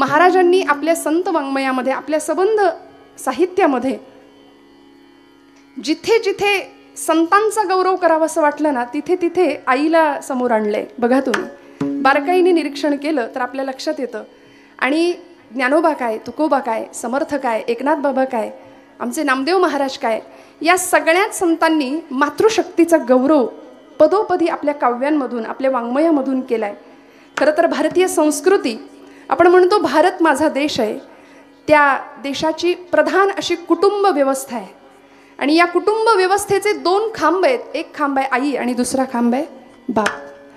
महाराजांनी आपल्या संत वाङ्मयामध्ये, आपल्या संबंध साहित्यामध्ये जिथे जिथे संतांचा गौरव करावा असं वाटलं ना, तिथे तिथे आईला समोर आणलंय. बघा तुम्ही बारकाईने निरीक्षण केलं तर आपल्या लक्षात येतं. आणि ज्ञानोबा काय, तुकोबा काय, समर्थ काय, एकनाथ बाबा काय, आमचे नामदेव महाराज काय, या सगळ्याच संतांनी मातृशक्तीचा गौरव पदोपदी आपल्या काव्यांमधून, आपल्या वाङ्मयामधून केलाय. खरं तर भारतीय संस्कृती, आपण म्हणतो भारत माझा देश आहे, त्या देशाची प्रधान अशी कुटुंब व्यवस्था आहे. आणि या कुटुंब व्यवस्थेचे दोन खांब आहेत. एक खांब आहे आई आणि दुसरा खांब आहे बाप.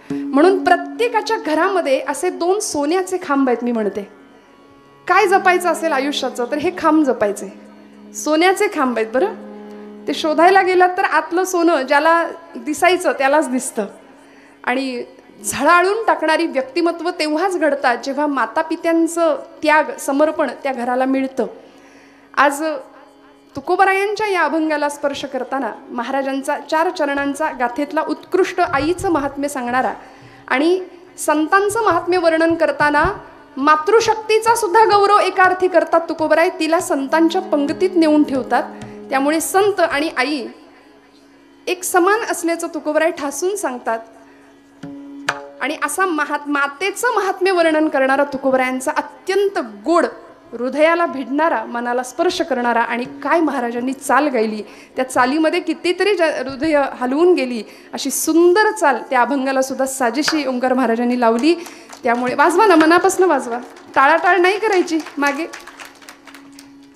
म्हणून प्रत्येकाच्या घरामध्ये असे दोन सोन्याचे खांब आहेत. मी म्हणते काय जपायचं असेल आयुष्याचं तर हे खांब जपायचे, सोन्याचे खांब आहेत. बरं, ते शोधायला गेलात तर आतलं सोनं ज्याला दिसायचं त्यालाच दिसतं. आणि झळाळून टाकणारी व्यक्तिमत्व तेव्हाच घडतात जेव्हा मातापित्यांचं त्याग, समर्पण त्या घराला मिळतं. आज तुकोबरायांच्या या अभंगाला स्पर्श करताना महाराजांचा 4 चरणांचा गाथेतला उत्कृष्ट आईचं महात्म्य सांगणारा आणि संतांचं महात्म्य वर्णन करताना मातृशक्तीचा सुद्धा गौरव एका अर्थी करतात तुकोबराय. तिला संतांच्या पंक्तीत नेऊन ठेवतात. त्यामुळे संत आणि आई एक समान असल्याचं तुकोबराय ठासून सांगतात. आणि असा मातेचं महात्म्य वर्णन करणारा तुकोबरायांचा अत्यंत गोड, हृदयाला भिडणारा, मनाला स्पर्श करणारा आणि काय महाराजांनी चाल गायली, त्या चालीमध्ये कितीतरी हृदय हलवून गेली अशी सुंदर चाल त्या अभंगाला सुद्धा साजेशी ओंकार महाराजांनी लावली. त्यामुळे वाजवा ना, मनापासून वाजवा, टाळाटाळ नाही करायची. मागे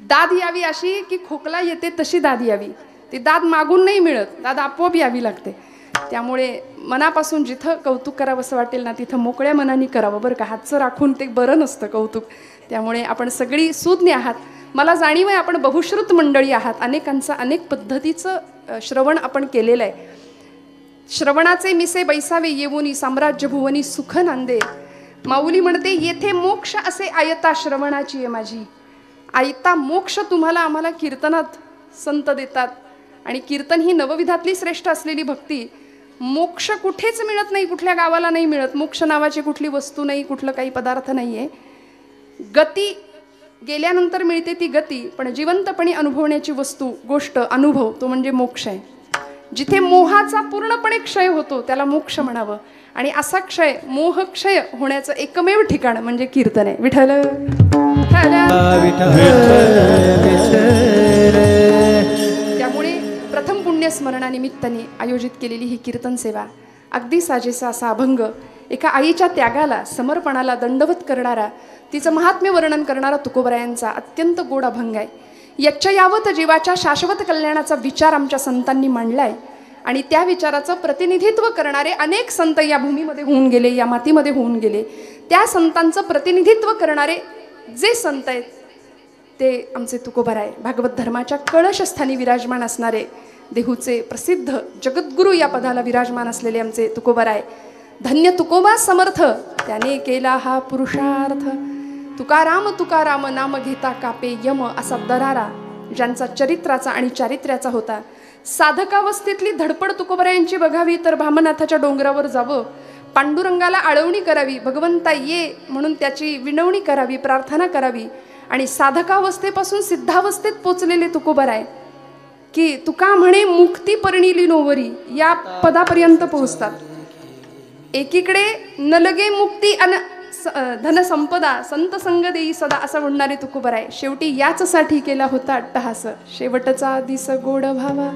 दाद यावी अशी की खोकला येते तशी दाद यावी. ती दाद मागून नाही मिळत, दाद आपोआप यावी लागते. त्यामुळे मनापासून जिथं कौतुक करावं असं वाटेल ना तिथं मोकळ्या मनाने करावं. बरं का, हातचं राखून ते बरं नसतं कौतुक. त्यामुळे आपण सगळी सुज्ञ आहात. मला जाणीव आहे आपण बहुश्रुत मंडळी आहात. अनेकांचं अनेक पद्धतीचं श्रवण आपण केलेलं आहे. श्रवणाचे मिसे बैसावे येऊनी, साम्राज्य भुवनी सुख नांदे. माऊली म्हणते येथे मोक्ष असे आयता श्रवणाची आहे माझी. आयता मोक्ष तुम्हाला आम्हाला कीर्तनात संत देतात. आणि कीर्तन ही नवविधातली श्रेष्ठ असलेली भक्ती. मोक्ष कुठेच मिळत नाही, कुठल्या गावाला नाही मिळत. मोक्ष नावाची कुठली वस्तू नाही, कुठलं काही पदार्थ नाही आहे. गती गेल्यानंतर मिळते ती गती, पण जिवंतपणे अनुभवण्याची वस्तू, गोष्ट, अनुभव तो म्हणजे मोक्ष आहे. जिथे मोहाचा पूर्णपणे क्षय होतो त्याला मोक्ष म्हणावं. आणि असा क्षय, मोह क्षय होण्याचं एकमेव ठिकाण म्हणजे कीर्तन आहे. विठ्ठल त्यामुळे प्रथम पुण्यस्मरणानिमित्ताने आयोजित केलेली ही कीर्तन सेवा, अगदी साजेसा असा अभंग, एका आईच्या त्यागाला, समर्पणाला दंडवत करणारा, तिचं महात्म्य वर्णन करणारा तुकोबरायांचा अत्यंत गोड अभंग आहे. यच्चयावत जीवाच्या शाश्वत कल्याणाचा विचार आमच्या संतांनी मांडलाय. आणि त्या विचाराचं प्रतिनिधित्व करणारे अनेक संत या भूमीमध्ये होऊन गेले, या मातीमध्ये होऊन गेले. त्या संतांचं प्रतिनिधित्व करणारे जे संत आहेत ते आमचे तुकोबराय. भागवत धर्माच्या कळशस्थानी विराजमान असणारे, देहूचे प्रसिद्ध जगद्गुरू या पदाला विराजमान असलेले आमचे तुकोबराय. धन्य तुकोबा समर्थ, त्याने केला हा पुरुषार्थ. तुकाराम तुकाराम नाम घेता कापे यम, असा दरारा ज्यांचा चरित्राचा आणि चारित्र्याचा होता. साधकावस्थेतली धडपड तुकोबरायांची बघावी तर भामनाथाच्या डोंगरावर जावं, पांडुरंगाला आळवणी करावी, भगवंता ये म्हणून त्याची विनवणी करावी, प्रार्थना करावी. आणि साधकावस्थेपासून सिद्धावस्थेत पोचलेले तुकोबराय की तुका म्हणे मुक्ती परिणिली नोवरी या पदापर्यंत पोहोचतात. एकीकडे न लगे मुक्ती अन धनसंपदा, संत संग देई सदा असं म्हणणारे तुकोबराय. शेवटी याचसाठी केला होता अट्टहास, शेवटचा दिस गोड भावा.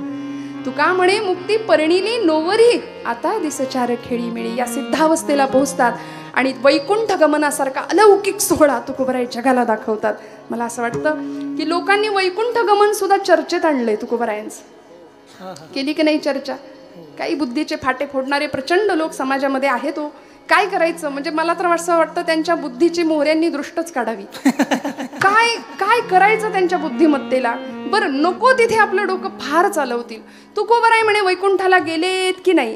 तुका म्हणे मुक्ती परिणिली नोवरी, आता दिस चार खेळी मिळी. या सिद्धावस्थेला पोहोचतात आणि वैकुंठ गमनासारखा अलौकिक सोहळा तुकोबराय जगाला दाखवतात. मला असं वाटतं की लोकांनी वैकुंठ गमन सुद्धा चर्चेत आणलंय तुकोबरायांचं. केली की नाही चर्चा? काही बुद्धीचे फाटे फोडणारे प्रचंड लोक समाजामध्ये आहेत. हो, काय करायचं म्हणजे मला तर असं वाटतं त्यांच्या बुद्धीची मोहऱ्यांनी दृष्टच काढावी. काय काय करायचं त्यांच्या बुद्धिमत्तेला? बरं, नको तिथे आपलं डोकं फार चालवतील. तुकोबराय म्हणे वैकुंठाला गेलेत की नाही,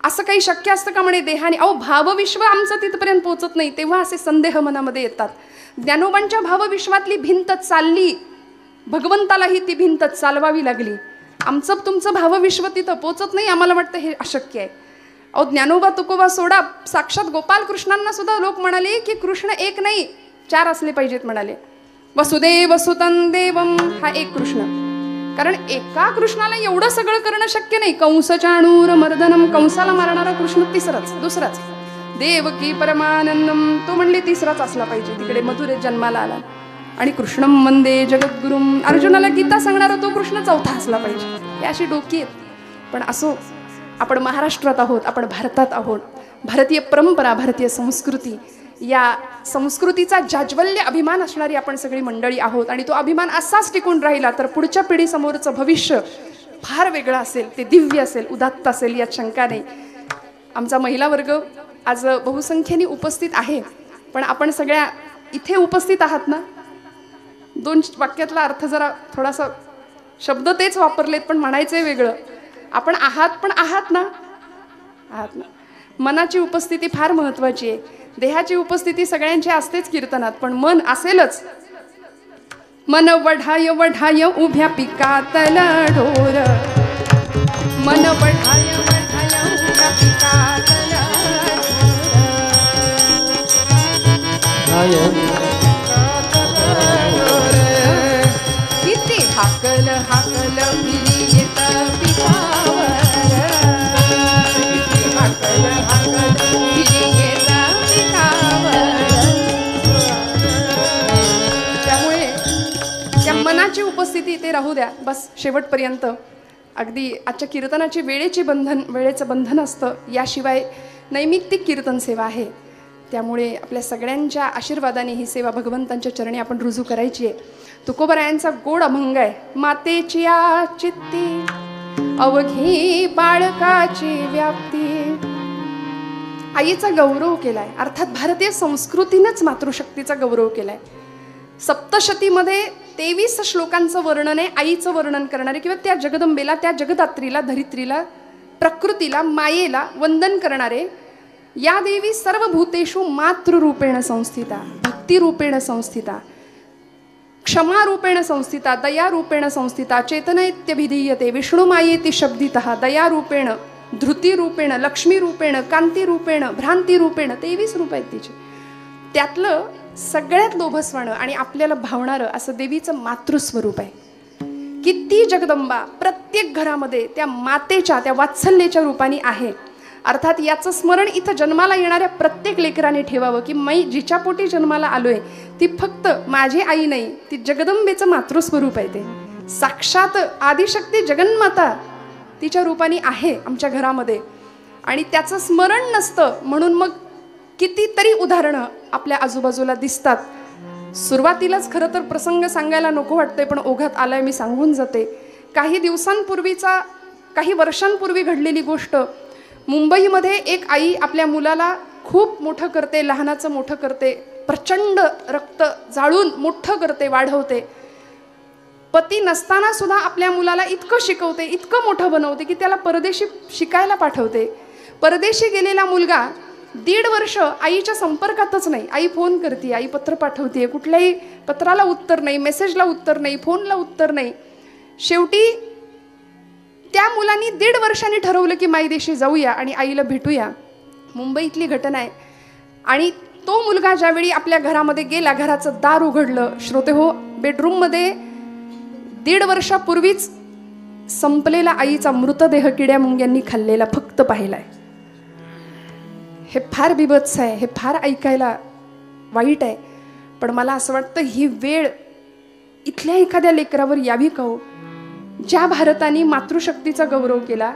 असं काही शक्य असतं का म्हणे देहाने? अहो, भावविश्व आमचं तिथपर्यंत पोहोचत नाही, तेव्हा असे संदेह मनामध्ये येतात. ज्ञानोबांच्या भावविश्वातली भिंत चालली, भगवंतालाही ती भिंत चालवावी लागली. आमचं तुमचं भावविश्व तिथं पोचत नाही, आम्हाला वाटतं हे अशक्य आहे. अहो ज्ञानोबा तुकोबा सोडा, साक्षात गोपाल कृष्णांना सुद्धा लोक म्हणाले की कृष्ण एक नाही 4 असले पाहिजेत म्हणाले. वसुदेव सुतं देवम हा एक कृष्ण. कारण एका कृष्णाला एवढं सगळं करणं शक्य नाही. कंस चाणूर मर्दनम, कंसाला मारणारा कृष्ण तिसराच, दुसराच. देवकी परमानंदम तो म्हणले तिसराच असला पाहिजे. तिकडे मथुरेत जन्माला आला. आणि कृष्णम वंदे जगद्गुरुम, अर्जुनाला गीता सांगणारा तो कृष्ण चौथा असला पाहिजे. हे अशी डोकी आहेत. पण असो, आपण महाराष्ट्रात आहोत, आपण भारतात आहोत. भारतीय परंपरा, भारतीय संस्कृती, या संस्कृतीचा जाज्वल्य अभिमान असणारी आपण सगळी मंडळी आहोत. आणि तो अभिमान असाच टिकून राहिला तर पुढच्या पिढीसमोरचं भविष्य फार वेगळं असेल, ते दिव्य असेल, उदात्त असेल, यात शंका नाही. आमचा महिला वर्ग आज बहुसंख्येने उपस्थित आहे. पण आपण सगळ्या इथे उपस्थित आहात ना. 2 वाक्यातला अर्थ जरा थोडासा, शब्द तेच वापरलेत पण म्हणायचंय वेगळं. आपण आहात पण आहात ना, आहात ना. मनाची उपस्थिती फार महत्वाची आहे. देहाची उपस्थिती सगळ्यांची असतेच कीर्तनात, पण मन असेलच. मन वढाय वढाय उभ्या पिकातला ढोर, मन वढाय वढाय उभ्या पिकातला ढोर, किती हाकल हाकल फिरी येत पिकावर, किती हाकल हाकल फिरी येत पिकावर. त्यामुळे त्या मनाची उपस्थिती इथे राहू द्या बस शेवटपर्यंत. अगदी आजच्या कीर्तनाची वेळेचं बंधन असतं. याशिवाय नैमित्तिक कीर्तन सेवा आहे. त्यामुळे आपल्या सगळ्यांच्या आशीर्वादाने ही सेवा भगवंतांच्या चरणी आपण रुजू करायची आहे. तुकोबरायांचा गोड अभंग आहे. मातेची या चित्ती अवघी बाळकाची व्याप्ती. आईचा गौरव केलाय. अर्थात भारतीय संस्कृतीनंच मातृशक्तीचा गौरव केलाय. सप्तशतीमध्ये 23 श्लोकांचं वर्णन आहे आईचं वर्णन करणारे, किंवा त्या जगदंबेला, त्या जगदात्रीला, धरित्रीला, प्रकृतीला, मायेला वंदन करणारे. या देवी सर्व भूतेषु मातृरूपेण संस्थिता, भक्तिरूपेण संस्थिता, क्षमारूपेण संस्थिता, दयारूपेण संस्थिता, चेतनैत्यभिधीयते, विष्णुमायेति शब्दितः, दयारूपेण, धृतिरूपेण, लक्ष्मीरूपेण, कांतिरूपेण, भ्रांतिरूपेण. 23 रूप आहेत तिचे. त्यातलं सगळ्यात लोभसवाणं आणि आपल्याला भावणारं असं देवीचं मातृस्वरूप आहे. किती जगदंबा प्रत्येक घरामध्ये त्या मातेच्या, त्या वात्सल्याच्या रूपाने आहे. अर्थात याचं स्मरण इथं जन्माला येणाऱ्या प्रत्येक लेकराने ठेवावं की मी जिच्या पोटी जन्माला आलोय ती फक्त माझी आई नाही, ती जगदंबेचं मातृस्वरूप आहे. ते साक्षात आदिशक्ती जगन्माता तिच्या रूपाने आहे आमच्या घरामध्ये. आणि त्याचं स्मरण नसतं म्हणून मग कितीतरी उदाहरणं आपल्या आजूबाजूला दिसतात. सुरुवातीलाच खरं तर प्रसंग सांगायला नको वाटतंय, पण ओघात आलाय मी सांगून जाते. काही वर्षांपूर्वी घडलेली गोष्ट. मुंबईमध्ये एक आई आपल्या मुलाला खूप मोठं करते, लहानाचं मोठं करते, प्रचंड रक्त जाळून मोठं करते, वाढवते. पती नसताना सुद्धा आपल्या मुलाला इतकं शिकवते, इतकं मोठं बनवते की त्याला परदेशी शिकायला पाठवते. परदेशी गेलेला मुलगा 1.5 वर्ष आईच्या संपर्कातच नाही. आई फोन करते, आई पत्र पाठवते, कुठल्याही पत्राला उत्तर नाही, मेसेजला उत्तर नाही, फोनला उत्तर नाही. शेवटी त्या मुलांनी 1.5 वर्षांनी ठरवलं की मायदेशी जाऊया आणि आईला भेटूया. मुंबईतली घटना आहे. आणि तो मुलगा ज्यावेळी आपल्या घरामध्ये गेला, घराचं दार उघडलं, श्रोते हो, बेडरूममध्ये 1.5 वर्षापूर्वीच संपलेला आईचा मृतदेह किड्या मुंग्यांनी खाल्लेला फक्त पाहिलाय. हे फार बिभत्स आहे, हे फार ऐकायला वाईट आहे. पण मला असं वाटतं ही वेळ इथल्या एखाद्या लेकरावर यावी का हो? ज्या भारताने मातृशक्तीचा गौरव केला,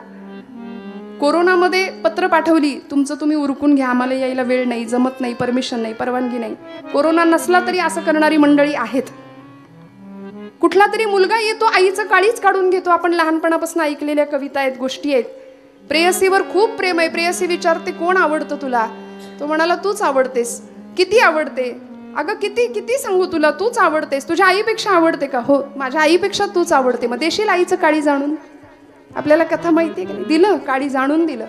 कोरोनामध्ये पत्र पाठवली, तुमचं तुम्ही उरकून घ्या, आम्हाला यायला वेळ नाही, जमत नाही, परमिशन नाही, परवानगी नाही. कोरोना नसला तरी असं करणारी मंडळी आहेत. कुठला तरी मुलगा येतो, आईचं काळीच काढून घेतो. आपण लहानपणापासून ऐकलेल्या कविता आहेत, गोष्टी आहेत. प्रेयसीवर खूप प्रेम आहे. प्रेयसी विचारते कोण आवडतं तुला? तो म्हणाला तूच आवडतेस. किती आवडते? अगं किती किती सांगू तुला, तूच आवडतेस. तुझ्या आईपेक्षा आवडते का? हो, माझ्या आईपेक्षा तूच आवडते. मग देशील आईचं काळी जाणून? आपल्याला कथा माहिती आहे की नाही? दिलं, काळी जाणून दिलं.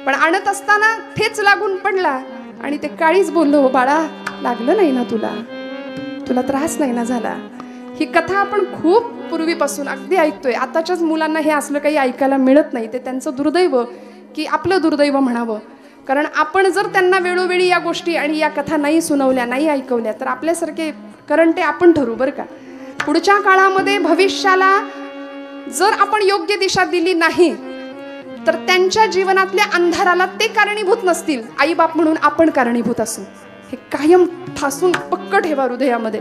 पण आणत असताना ठेच लागून पडला आणि ते काळीच बोललो, हो बाळा, लागलं नाही ना तुला? तुला त्रास नाही ना झाला? ही कथा आपण खूप पूर्वीपासून अगदी ऐकतोय. आताच्याच मुलांना हे असलं काही ऐकायला मिळत नाही. ते त्यांचं दुर्दैव की आपलं दुर्दैव म्हणावं. कारण आपण जर त्यांना वेळोवेळी या गोष्टी आणि या कथा नाही सुनावल्या, नाही ऐकवल्या, तर आपल्यासारखे करंटे आपण ठरू बरं का. पुढच्या काळामध्ये भविष्याला जर आपण योग्य दिशा दिली नाही तर त्यांच्या जीवनातल्या अंधाराला ते कारणीभूत नसतील, आईबाप म्हणून आपण कारणीभूत असू. हे कायम ठासून पक्क ठेवा हृदयामध्ये.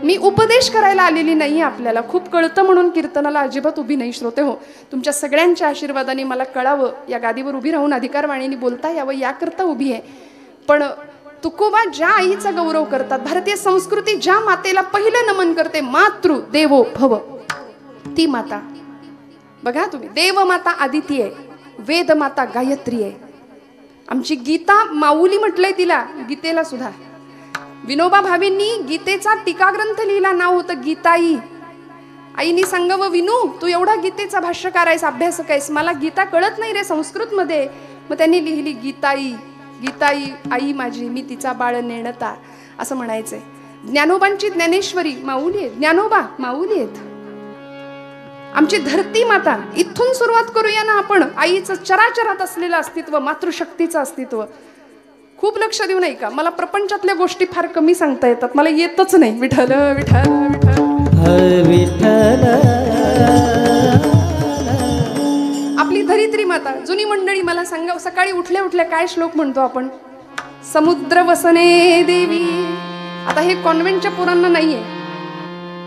मी उपदेश करायला आलेली नाही, आपल्याला खूप कळतं म्हणून कीर्तनाला अजिबात उभी नाही. श्रोते हो, तुमच्या सगळ्यांच्या आशीर्वादाने मला कळावं, या गादीवर उभी राहून अधिकारवाणीने बोलता यावं याकरता उभी आहे. पण तुकोबा ज्या आईचा गौरव करतात, भारतीय संस्कृती ज्या मातेला पहिलं नमन करते, मातृ देवो भव, ती माता बघा तुम्ही. देवमाता आदिती आहे, वेदमाता गायत्री आहे. आमची गीता माऊली म्हटलंय तिला, गीतेला सुद्धा. विनोबा भावेंनी गीतेचा टीकाग्रंथ लिहिला, नाव होतं गीताई. आईनी सांगावं, विनू तू एवढा गीतेचा भाष्यकार आहेस, अभ्यासक आहेस, मला गीता कळत नाही रे संस्कृतमध्ये. मग त्यांनी लिहिली गीताई. गीताई आई माझी, मी तिचा बाळ नेणता, असं म्हणायचंय. ज्ञानोबांची ज्ञानेश्वरी माऊली आहेत, ज्ञानोबा माऊली आहेत. आमची धरती माता, इथून सुरुवात करूया ना आपण. आईचं चराचरात असलेलं अस्तित्व, मातृशक्तीचं अस्तित्व. खूप लक्ष देऊ नाही का, मला प्रपंचातल्या गोष्टी फार कमी सांगता येतात, मला येतच नाही. विठ्ठल विठ्ठल विठ्ठल. आपली धरित्री माता, जुनी मंडळी मला सांगा, सकाळी उठल्या उठल्या काय श्लोक म्हणतो आपण? समुद्र वसने देवी. आता हे कॉन्व्हेंटच्या पोरांना नाहीये,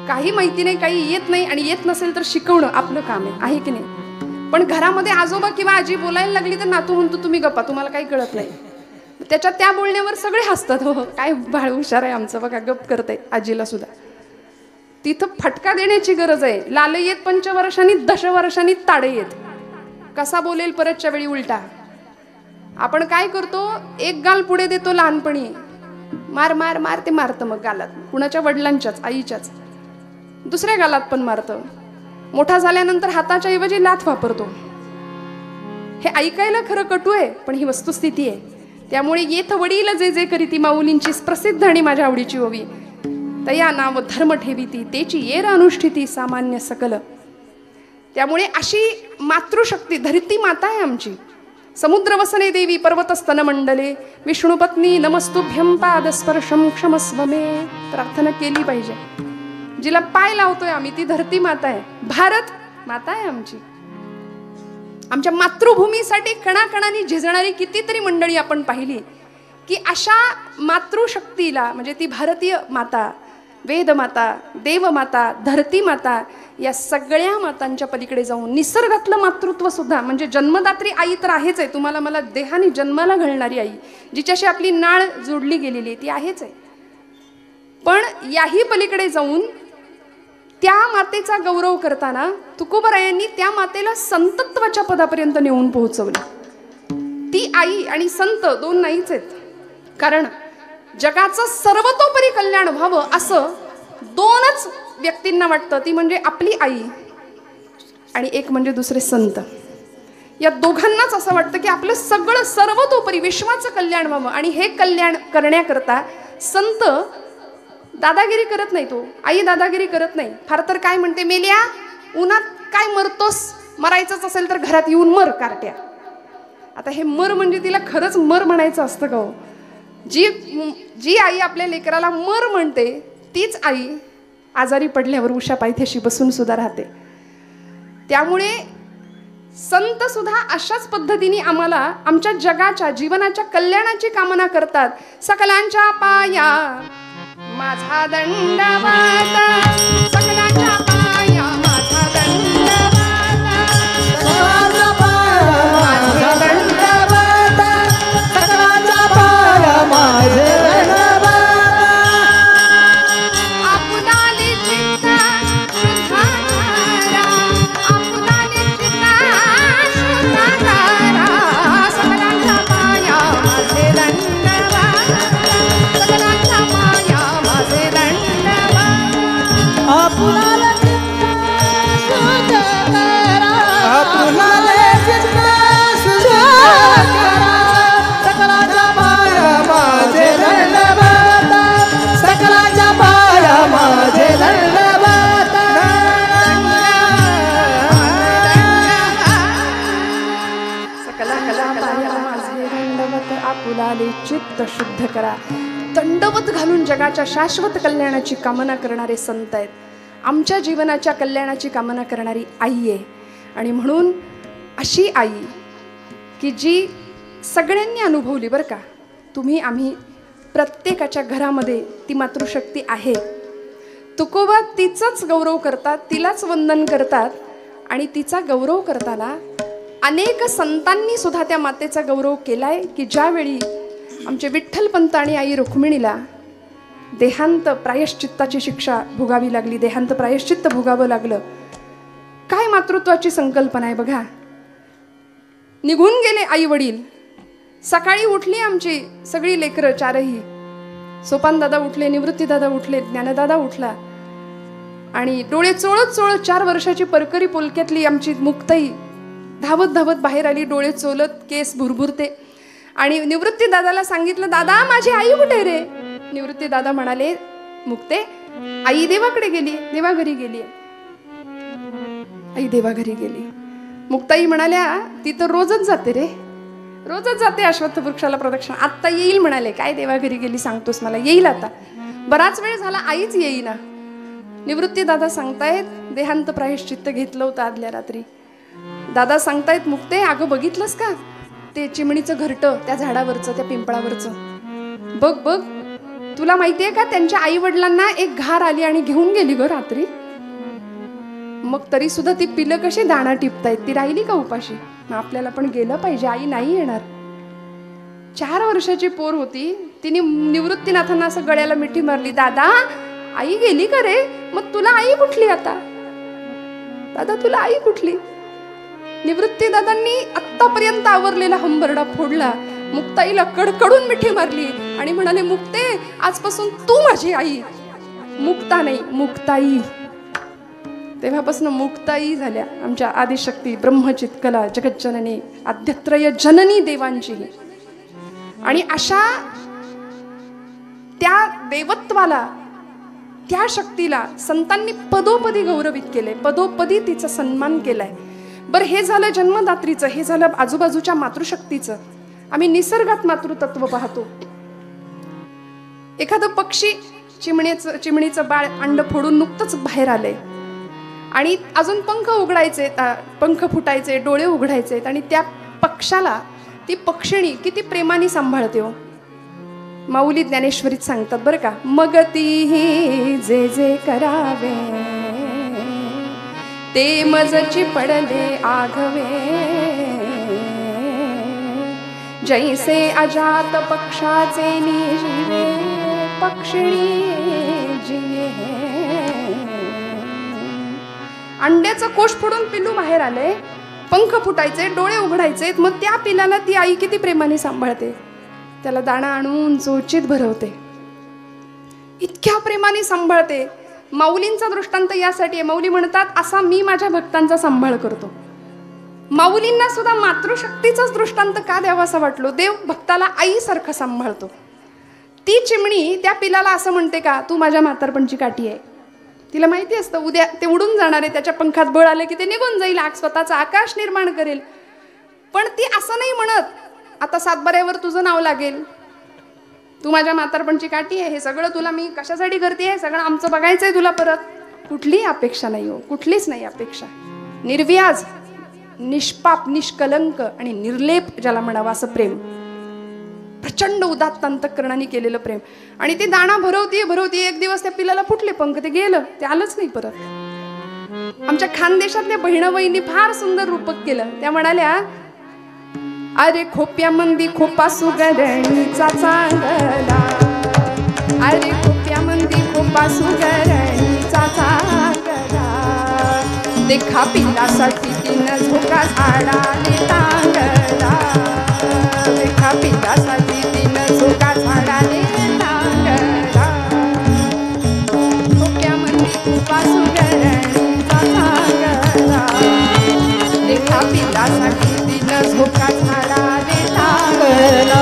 काही माहिती नाही, काही येत नाही, आणि येत नसेल तर शिकवणं आपलं काम आहे की नाही. पण घरामध्ये आजोबा किंवा आजी बोलायला लागली तर नातू म्हणतो तुम्ही गप्पा, तुम्हाला काही कळत नाही. त्याच्या त्या बोलण्यावर सगळे हसतात. हो काय बाळ हुशार आहे आमचं, बघा गप करते आजीला सुद्धा. तिथं फटका देण्याची गरज आहे. लाल येत पंचवर्षांनी दशवर्षांनी ताडे येत. कसा बोलेल परतच्या वेळी उलटा. आपण काय करतो, एक गाल पुढे देतो लहानपणी, मार मार मार, ते मारतं मग गालात, कुणाच्या वडिलांच्याच आईच्याच. दुसऱ्या गालात पण मारतं. मोठा झाल्यानंतर हाताच्या ऐवजी लाथ वापरतो. हे ऐकायला खरं कटू आहे, पण ही वस्तुस्थिती आहे. त्यामुळे येथ वडील जे जे करीती, माऊलींची प्रसिद्ध आणि माझ्या आवडीची ओवी. तया नाव धर्म ठेवीती, तेची येर अनुष्ठिती सामान्य सकल. त्यामुळे अशी मातृशक्ती धरती माता आहे आमची. समुद्र वसने देवी पर्वतस्तन मंडले, विष्णुपत्नी नमस्तुभ्यं पादस्पर्शम क्षमस्व मे. प्रार्थना केली पाहिजे. जिला पाय लावतोय आम्ही ती धरती माता आहे, भारत माता आहे आमची. आमच्या मातृभूमीसाठी कणाकणाने झिजणारी कितीतरी मंडळी आपण पाहिली, की अशा मातृशक्तीला, म्हणजे ती भारतीय माता, वेदमाता, देवमाता, धरती माता, या सगळ्या मातांच्या पलीकडे जाऊन निसर्गातलं मातृत्व सुद्धा, म्हणजे जन्मदात्री आई तर आहेच आहे, तुम्हाला मला देहाने जन्माला घालणारी आई, जिच्याशी आपली नाळ जोडली गेलेली आहे, ती आहेच आहे. पण याही पलीकडे जाऊन त्या मातेचा गौरव करताना तुकोबारायांनी त्या मातेला संतत्वाच्या पदापर्यंत नेऊन पोहोचवलं. ती आई आणि संत दोन नाहीच आहेत. कारण जगाचं सर्वतोपरी कल्याण व्हावं असं दोनच व्यक्तींना वाटतं, ती म्हणजे आपली आई आणि एक म्हणजे दुसरे संत. या दोघांनाच असं वाटतं की आपलं सगळं सर्वतोपरी विश्वाचं कल्याण व्हावं, आणि हे कल्याण करण्याकरता संत दादागिरी करत नाही. तो आई दादागिरी करत नाही. फार तर काय म्हणते, मेल्या उन्हात काय मरतोस, मरायचंच असेल तर घरात येऊन मर कार्ट्या. आता हे मर म्हणजे तिला खरंच मर म्हणायचं असतं का हो? जी आई आपल्या लेकराला मर म्हणते तीच आई आजारी पडल्यावर उषा पायथ्याशी बसून सुद्धा राहते. त्यामुळे संत सुद्धा अशाच पद्धतीने आम्हाला आमच्या जगाच्या जीवनाच्या कल्याणाची कामना करतात. सकलांच्या पाया माझा दंडवत, सकलांच्या पाया माझा दंडवत, सकलांच्या पाया माझा दंडवत, सकलांच्या पाया माझे दंडवत. आपुलाली चित्ता शुद्धाकारा, आपुलाली चित्ता शुद्धाकारा, सकलांच्या पाया माझे दंडवत, सकलांच्या पाया माझे दंडवत. चित्त शुद्ध करा. दंडवत घालून जगाच्या शाश्वत कल्याणाची कामना करणारे संत आहेत. आमच्या जीवनाच्या कल्याणाची कामना करणारी आई आहे. आणि म्हणून अशी आई की जी सगळ्यांनी अनुभवली बरं का. तुम्ही आम्ही प्रत्येकाच्या घरामध्ये ती मातृशक्ती आहे. तुकोबा तिचाच गौरव करतात, तिलाच वंदन करतात. आणि तिचा गौरव करताना अनेक संतांनी सुद्धा त्या मातेचा गौरव केलाय की ज्यावेळी आमचे विठ्ठलपंत आणि आई रुक्मिणीला देहांत प्रायश्चित्ताची शिक्षा भोगावी लागली, देहांत प्रायश्चित्त भोगावं लागलं. काय मातृत्वाची संकल्पना आहे बघा. निघून गेले आई वडील. सकाळी उठली आमची सगळी लेकरं चारही. सोपान दादा उठले, निवृत्ती दादा उठले, ज्ञानदादा उठला. आणि डोळे चोळत चोळत 4 वर्षाची परकरी पोलक्यातली आमची मुक्ताई धावत धावत बाहेर आली, डोळे चोलत, केस भुरभुरते. आणि निवृत्ती दादाला सांगितलं, दादा माझी आई कुठे रे? निवृत्ती दादा म्हणाले, मुक्ते आई देवाकडे गेली, देवाघरी गेली. आई देवाघरी गेली. मुक्ताई म्हणाल्या, ती तर रोजच जाते रे, रोजच जाते अश्वत्थ वृक्षाला प्रदक्षिणा. आत्ता येईल म्हणाले. काय देवाघरी गेली सांगतोस मला? येईल आता. बराच वेळ झाला आईच येईना. निवृत्ती दादा सांगतायत, देहांत प्रायश्चित्त घेतलं होतं आदल्या रात्री. दादा सांगतायत, मुक्ते अगं बघितलंस का ते चिमणीचं घरटं त्या झाडावरचं, त्या पिंपळावरचं? बघ बघ, तुला माहितीये का त्यांच्या आई वडिलांना एक घार आली आणि घेऊन गेली ग रात्री. मग तरी सुद्धा ती पिलं कशी दाणा टिपतायत, ती राहिली का उपाशी? आपल्याला पण गेलं पाहिजे, आई नाही येणार. 4 वर्षाची पोर होती. तिने निवृत्तीनाथांना असं गळ्याला मिठी मारली, दादा आई गेली का रे? मग तुला आई कुठली आता? दादा तुला आई कुठली? निवृत्ती दादांनी आत्तापर्यंत आवरलेला हंबरडा फोडला, मुक्ताईला कडकडून मिठी मारली आणि म्हणाले, मुक्ते आजपासून तू माझी आई. मुक्ता नाही, मुक्ताई. तेव्हापासून मुक्ताई झाल्या आमच्या आदिशक्ती ब्रह्मचित्कला जगज्जननी आद्यत्रय जननी देवांची. आणि अशा त्या देवत्वाला, त्या शक्तीला संतांनी पदोपदी गौरवित केले, पदोपदी तिचा सन्मान केलाय. बरं, हे झालं जन्मदात्रीचं, हे झालं आजूबाजूच्या मातृशक्तीचं. आम्ही निसर्गात मातृतत्व पाहतो. एखादं पक्षी, चिमणीचं बाळ अंड फोडून नुकतंच बाहेर आलंय आणि अजून पंख उघडायचे, पंख फुटायचे, डोळे उघडायचे, आणि त्या पक्षाला ती पक्षिणी किती प्रेमाने सांभाळते हो. माऊली ज्ञानेश्वरीत सांगतात बरं का, मग ती जे जे करावे ते मजची पडले आघवे, जैसे अजात पक्षाचे निजीवे पक्षिणी जिवे. अंड्याचं कोश फोडून पिल्लू बाहेर आले, पंख फुटायचे, डोळे उघडायचे, मग त्या पिलाला ती आई किती प्रेमाने सांभाळते, त्याला दाणा आणून चोचीत भरवते, इतक्या प्रेमाने सांभाळते. माऊलींचा दृष्टांत यासाठी आहे. माऊली म्हणतात, असा मी माझ्या भक्तांचा सांभाळ करतो. माऊलींना सुद्धा मातृशक्तीचाच दृष्टांत का द्यावा असं वाटलो. देव भक्ताला आईसारखं सांभाळतो. ती चिमणी त्या पिलाला असं म्हणते का, तू माझ्या म्हातारपणची काठी आहे. तिला माहिती असतं उद्या ते उडून जाणार आहे, त्याच्या पंखात बळ आले की ते निघून जाईल, स्वतःचा आकाश निर्माण करेल. पण ती असं नाही म्हणत, आता सातबाऱ्यावर तुझं नाव लागेल, तू माझ्या म्हातारपणची काठी आहे, हे सगळं तुला मी कशासाठी करते, हे सगळं आमचं बघायचंय तुला परत. कुठलीही अपेक्षा नाही हो, कुठलीच नाही अपेक्षा. निर्व्याज, निष्पाप, निष्कलंक आणि निर्लेप ज्याला म्हणावं असं प्रेम, प्रचंड उदात्त अंतःकरणाने केलेलं प्रेम. आणि ते दाणा भरवती. एक दिवस त्या पिलाला फुटले पंख, ते गेलं, ते आलंच नाही परत. आमच्या खानदेशातल्या बहिणाबाईंनी फार सुंदर रूपक केलं. त्या म्हणाल्या, अरे खोप्यामंदी खोपा सुगरणीचा चांगला, अरे खोप्यामंदी खोपा सुगरणीचा चांगला, देखा पिलासाठी तिनं झोका झाडाने टांगला, देखा पिलासाठी तिनं झोका झाडाने टांगला, खोप्यामंदी खोपा सुगरणीचा चांगला, देखा पिलासाठी झोका झाडाने टांगला,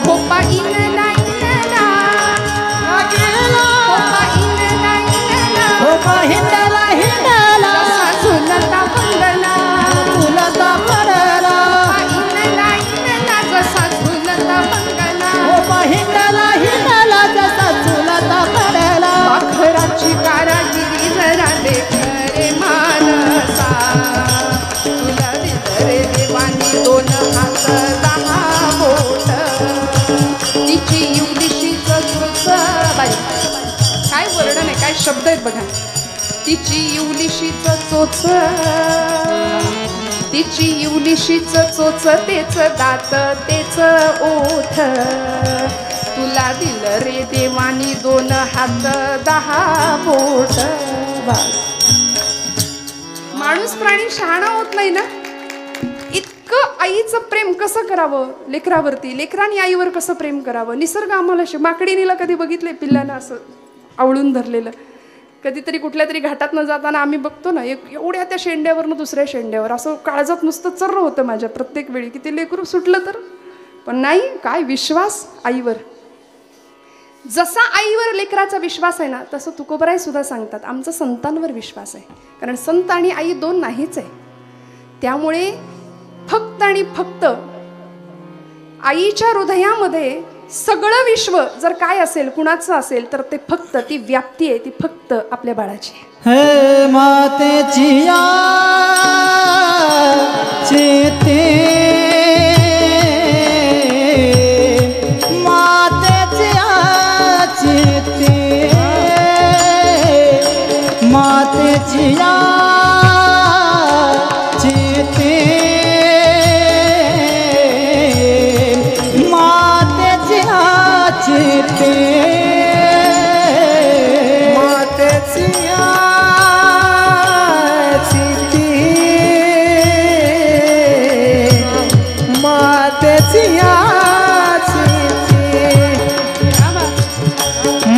खोपा इनला इनला, खोपा इनला इनला, खोपा हिंडला हिंडला, झुलता पडला, झुलता पडला, खोपा इनला इनला, जसा झुलता शब्द आहेत बघा. तिची इवलिशीच चोच, तिची इवलिशीच चोच, तेच दात तेच ओठ, तुला दिलं रे देवानी 2 हात 10 बोट. माणूस प्राणी शहाणा होत नाही ना. इतकं आईचं प्रेम कसं करावं लेकरावरती, लेकरांनी आईवर कसं प्रेम करावं. निसर्ग आम्हाला माकडीनीला कधी बघितले पिल्लांना असं आवळून धरलेलं. कधीतरी कुठल्या तरी घाटात न जाताना आम्ही बघतो ना, एवढ्या त्या शेंड्यावरनं दुसऱ्या शेंड्यावर असं काळजात नुसतं चर्र होतं माझ्या प्रत्येक वेळी की ते लेकरू सुटलं तर. पण नाही, काय विश्वास आईवर. जसा आईवर लेकराचा विश्वास आहे ना, तसं तुकोबराय सुद्धा सांगतात आमचा संतांवर विश्वास आहे. कारण संत आणि आई 2 नाहीच आहे. त्यामुळे फक्त आणि फक्त आईच्या हृदयामध्ये सगळं विश्व जर काय असेल, कुणाचं असेल, तर ते फक्त ती व्याप्ती आहे, ती फक्त आपल्या बाळाची आहे. हे मातेची चेते, मातेची चेते, मातेची चेते, मातेची चेते, मातेची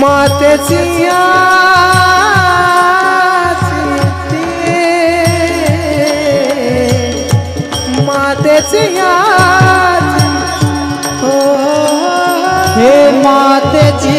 मातेची हे मातेची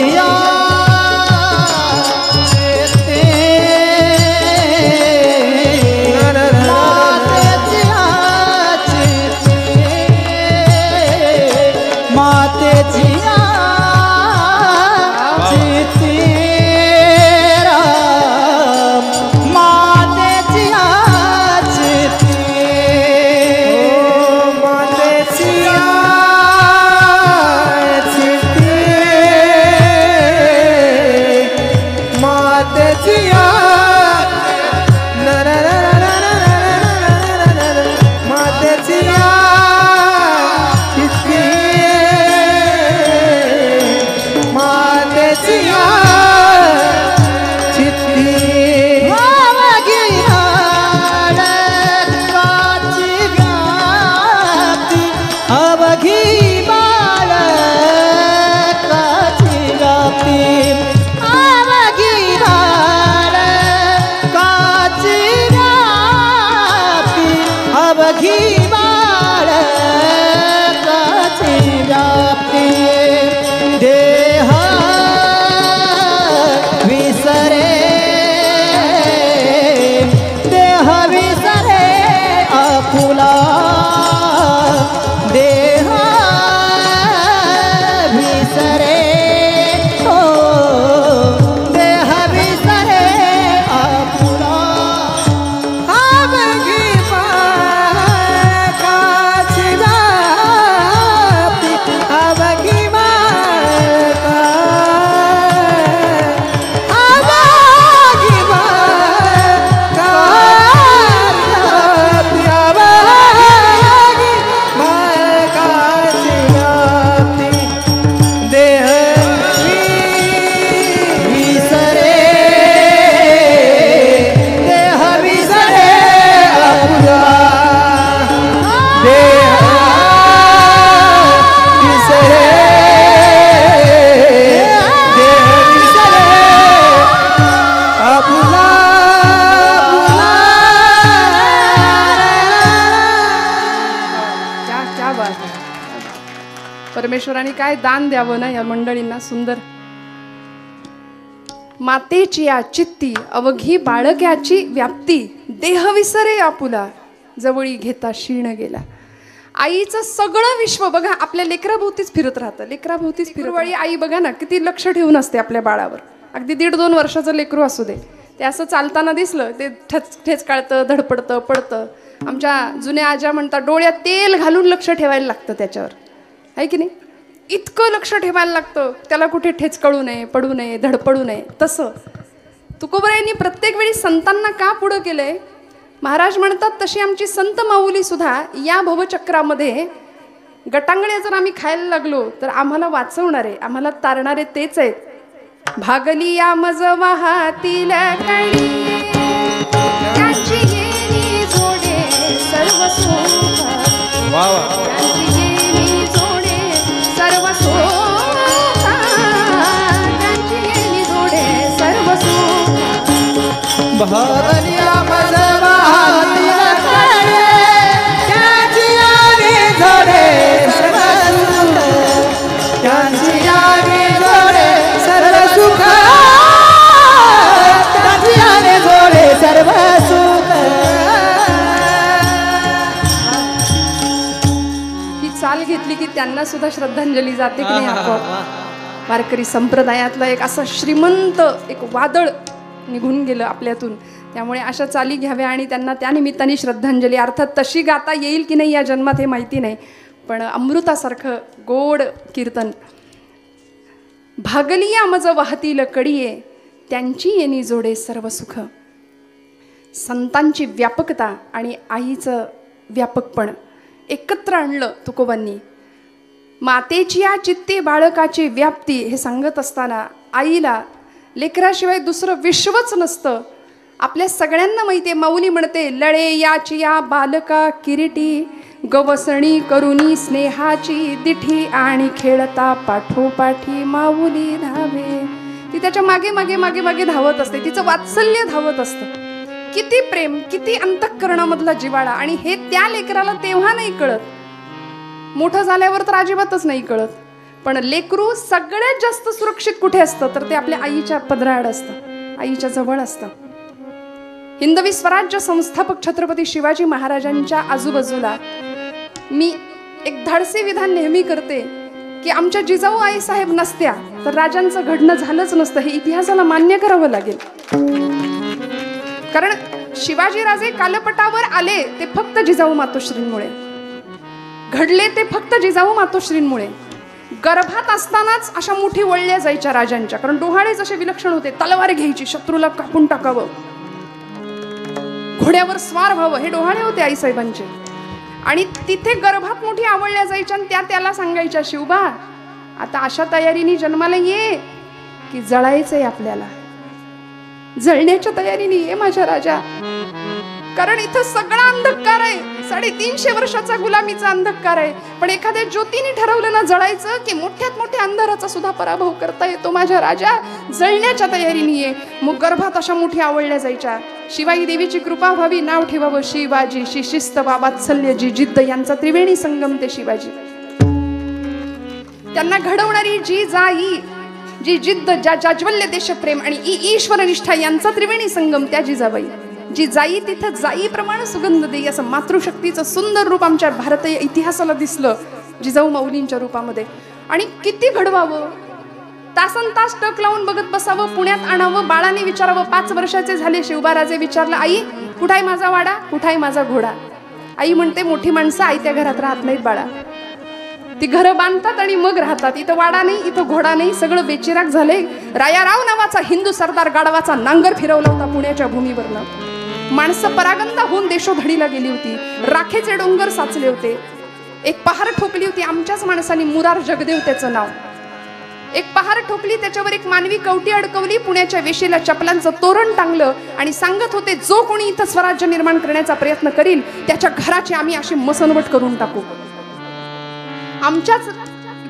परमेश्वराने काय दान द्यावं ना या मंडळींना सुंदर. मातेची या चित्ती अवघी बाळक्याची व्याप्ती, देह विसरे आपुला जवळी घेता क्षीण गेला. आईचं सगळं विश्व बघा आपल्या लेकराभोवतीच फिरत राहतं, लेकराभोवतीच फिरवाळी आई बघा ना किती लक्ष ठेवून असते आपल्या बाळावर. अगदी 1.5-2 वर्षाचं लेकरू असू दे, ते असं चालताना दिसलं ते ठेच काढतं, धडपडतं, पडतं. आमच्या जुन्या आज्या म्हणतात डोळ्यात तेल घालून लक्ष ठेवायला लागतं त्याच्यावर, आहे की नाही? इतकं लक्ष ठेवायला लागतं त्याला कुठे ठेच कळू नये, पडू नये, धडपडू नये. तसं तुकोबरायांनी प्रत्येक वेळी संतांना का पुढं केलंय? महाराज म्हणतात तशी आमची संत माऊली सुद्धा या भवचक्रामध्ये गटांगळ्या जर आम्ही खायला लागलो तर आम्हाला वाचवणारे, आम्हाला तारणारे तेच आहेत. भागली या मज वाहातील कणी त्यांची येणी जोडे सर्व सुख, त्यांची येणी जोडे सर्व सुख, त्यांची येणी जोडे सर्व सुख. भागली या मज वाहातील कणी त्यांची येणी जोडे सर्व सुख, त्यांची येणी जोडे सर्व सुख, त्यांची येणी जोडे सर्व सुख. ही चाल घेतली की त्यांना सुद्धा श्रद्धांजली जाते की नाही आपोआप. वारकरी संप्रदायातलं एक असं श्रीमंत एक वादळ निघून गेलं आपल्यातून. त्यामुळे अशा चाली घ्याव्या आणि त्यांना त्या निमित्ताने श्रद्धांजली. अर्थात तशी गाता येईल की नाही या जन्मात हे माहिती नाही, पण अमृतासारखं गोड कीर्तन. भागली या मज वाहतील कडिये त्यांची येणी जोडे सर्व सुख. संतांची व्यापकता आणि आईचं व्यापकपण एकत्र आणलं तुकोबांनी. मातेची या चित्ते बाळकाची व्याप्ती हे सांगत असताना आईला लेकराशिवाय दुसरं विश्वच नसतं. आपल्या सगळ्यांना माहिती आहे, माऊली म्हणते लळे याची या बालका किरीटी, गवसणी करुणी स्नेहाची दिठी, आणि खेळता पाठोपाठी माऊली धावे. ती त्याच्या मागे मागे मागे मागे धावत असते, तिचं वात्सल्य धावत असतं. किती प्रेम, किती अंतःकरणामधला जिवाळा. आणि हे त्या लेकराला तेव्हा नाही कळत, मोठं झाल्यावर तर अजिबातच नाही कळत. पण लेकरू सगळ्यात जास्त सुरक्षित कुठे असतं तर ते आपल्या आईच्या पदराआड असतं, आईच्या जवळ असतं. हिंदवी स्वराज्य संस्थापक छत्रपती शिवाजी महाराजांच्या आजूबाजूला मी एक धाडसी विधान नेहमी करते की आमच्या जिजाऊ आई साहेब नसत्या तर राजांचं घडणं झालंच नसतं. हे इतिहासाला मान्य करावं लागेल. कारण शिवाजीराजे कालपटावर आले ते फक्त जिजाऊ मातोश्रींमुळे, घडले ते फक्त जिजाऊ मातोश्रींमुळे. गर्भात असतानाच अशा मुठी वळल्या जायच्या राजांच्या, कारण डोहाळेच असे विलक्षण होते. तलवार घ्यायची, शत्रूला कापून टाकावं, घोड्यावर स्वार व्हावं, हे डोहाळे होते आईसाहेबांचे. आणि तिथे गर्भात मोठी आवळल्या जायच्या आणि त्या त्याला सांगायच्या, शिवबा आता अशा तयारीने जन्माला ये की जळायचंय आपल्याला, जळण्याच्या तयारीने ये माझ्या राजा. कारण इथं सगळा अंधकार आहे, 350 वर्षाचा गुलामीचा अंधकार आहे. पण एखाद्या ज्योतीने ठरवलं ना जळायचं की मोठ्यात मोठ्या अंधाराचा सुद्धा पराभव करता येतो माझ्या राजा, जळण्याच्या तयारीने ये. मग गर्भात अशा मोठी आवळल्या जायच्या. शिवाई देवीची कृपा व्हावी, नाव ठेवावं शिवाजी. शिस्त वात्सल्य जी जिद्द यांचा त्रिवेणी संगम ते शिवाजी. त्यांना घडवणारी जी जाई, जी जिद्द, जाज्वल्य देशप्रेम आणि ईश्वर निष्ठा यांचा त्रिवेणी संगम त्या जिजाबाई. जी जाई तिथं जाईप्रमाणे सुगंध देई, असं मातृशक्तीचं सुंदर रूप आमच्या भारतीय इतिहासाला दिसलं जिजाऊ माऊलींच्या रूपामध्ये. आणि किती घडवावं, तासन तास टक लावून बघत बसावं, पुण्यात आणावं, बाळाने विचारावं. 5 वर्षाचे झाले, शिवबाराजे विचारलं, आई कुठाय माझा वाडा, कुठाय माझा घोडा. आई म्हणते मोठी माणसं आयत्या घरात राहत नाहीत बाळा, ती घरं बांधतात आणि मग राहतात. इथं वाडा नाही, इथं घोडा नाही, सगळं बेचिराग झाले. रायाराव नावाचा हिंदू सरदार गाढवाचा नांगर फिरवला होता पुण्याच्या भूमीवरनं. माणसं परागंदा होऊन देशोधडीला गेली होती, राखेचे डोंगर साचले होते. एक पहार ठोकली होती आमच्याच माणसांनी, मुरार जगदेव त्याचं नाव. एक पहार ठोकली, त्याच्यावर एक मानवी कवटी अडकवली, पुण्याच्या वेशीला चपलांचं तोरण टांगलं आणि सांगत होते जो कोणी इथं स्वराज्य निर्माण करण्याचा प्रयत्न करील त्याच्या घराची आम्ही अशी मसनवट करून टाकू. आमच्याच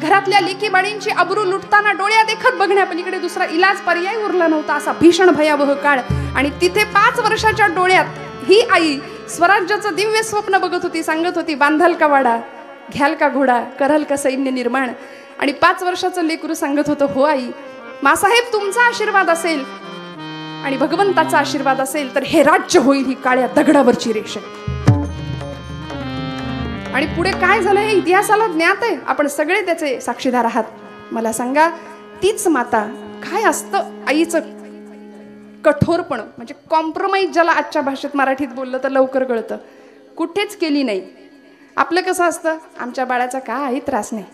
घरातल्या लेकी बाळींची अब्रू लुटताना डोळ्या देखत बघण्यापलीकडे दुसरा इलाज पर्याय उरला नव्हता, असा भीषण भयावह काळ. आणि तिथे 5 वर्षाच्या डोळ्यात ही आई स्वराज्याचं दिव्य स्वप्न बघत होती. सांगत होती, बांधाल का वाडा, घ्याल का घोडा, कराल का सैन्य निर्माण. आणि 5 वर्षाचं लेकरू सांगत होतं, हो आई, मासाहेब तुमचा आशीर्वाद असेल आणि भगवंताचा आशीर्वाद असेल तर हे राज्य होईल ही काळ्या दगडावरची रेषा. आणि पुढे काय झालं हे इतिहासाला ज्ञात आहे, आपण सगळे त्याचे साक्षीदार आहात. मला सांगा, तीच माता, काय असतं आईचं कठोरपण, म्हणजे कॉम्प्रोमाइज ज्याला आजच्या भाषेत मराठीत बोललं तर लवकर कळतं, कुठेच केली नाही. आपलं कसं असतं, आमच्या बाळाचा काही त्रास नाही,